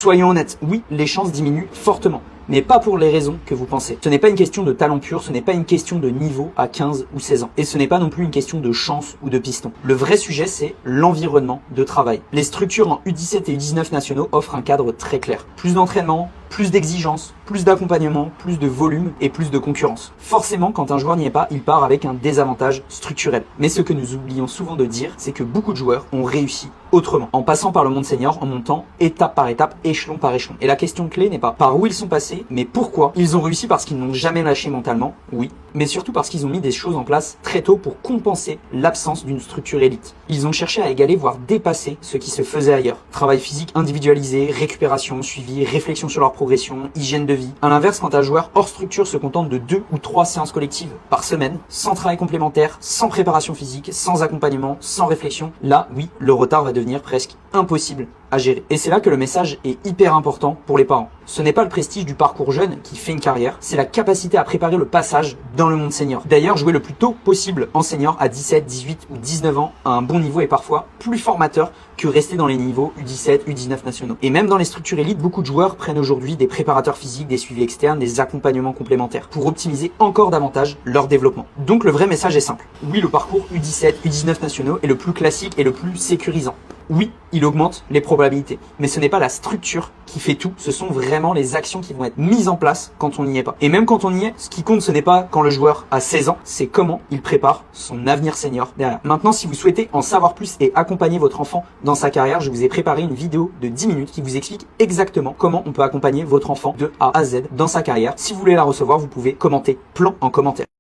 Soyons honnêtes, oui, les chances diminuent fortement. Mais pas pour les raisons que vous pensez. Ce n'est pas une question de talent pur, ce n'est pas une question de niveau à 15 ou 16 ans. Et ce n'est pas non plus une question de chance ou de piston. Le vrai sujet, c'est l'environnement de travail. Les structures en U17 et U19 nationaux offrent un cadre très clair. Plus d'entraînement, plus d'exigences, plus d'accompagnement, plus de volume et plus de concurrence. Forcément, quand un joueur n'y est pas, il part avec un désavantage structurel. Mais ce que nous oublions souvent de dire, c'est que beaucoup de joueurs ont réussi autrement, en passant par le monde senior, en montant étape par étape, échelon par échelon. Et la question clé n'est pas par où ils sont passés, mais pourquoi. Ils ont réussi parce qu'ils n'ont jamais lâché mentalement, oui, mais surtout parce qu'ils ont mis des choses en place très tôt pour compenser l'absence d'une structure élite. Ils ont cherché à égaler, voire dépasser ce qui se faisait ailleurs. Travail physique individualisé, récupération, suivi, réflexion sur leur progression, hygiène de vie. À l'inverse, quand un joueur hors structure se contente de 2 ou 3 séances collectives par semaine, sans travail complémentaire, sans préparation physique, sans accompagnement, sans réflexion, là, oui, le retard va devenir presque impossible à gérer. Et c'est là que le message est hyper important pour les parents. Ce n'est pas le prestige du parcours jeune qui fait une carrière, c'est la capacité à préparer le passage dans le monde senior. D'ailleurs, jouer le plus tôt possible en senior à 17, 18 ou 19 ans à un bon niveau est parfois plus formateur que rester dans les niveaux U17, U19 nationaux. Et même dans les structures élites, beaucoup de joueurs prennent aujourd'hui des préparateurs physiques, des suivis externes, des accompagnements complémentaires pour optimiser encore davantage leur développement. Donc le vrai message est simple. Oui, le parcours U17, U19 nationaux est le plus classique et le plus sécurisant. Oui, il augmente les probabilités, mais ce n'est pas la structure qui fait tout, ce sont vraiment les actions qui vont être mises en place quand on n'y est pas. Et même quand on y est, ce qui compte, ce n'est pas quand le joueur a 16 ans, c'est comment il prépare son avenir senior derrière. Maintenant, si vous souhaitez en savoir plus et accompagner votre enfant dans sa carrière, je vous ai préparé une vidéo de 10 minutes qui vous explique exactement comment on peut accompagner votre enfant de A à Z dans sa carrière. Si vous voulez la recevoir, vous pouvez commenter plan en commentaire.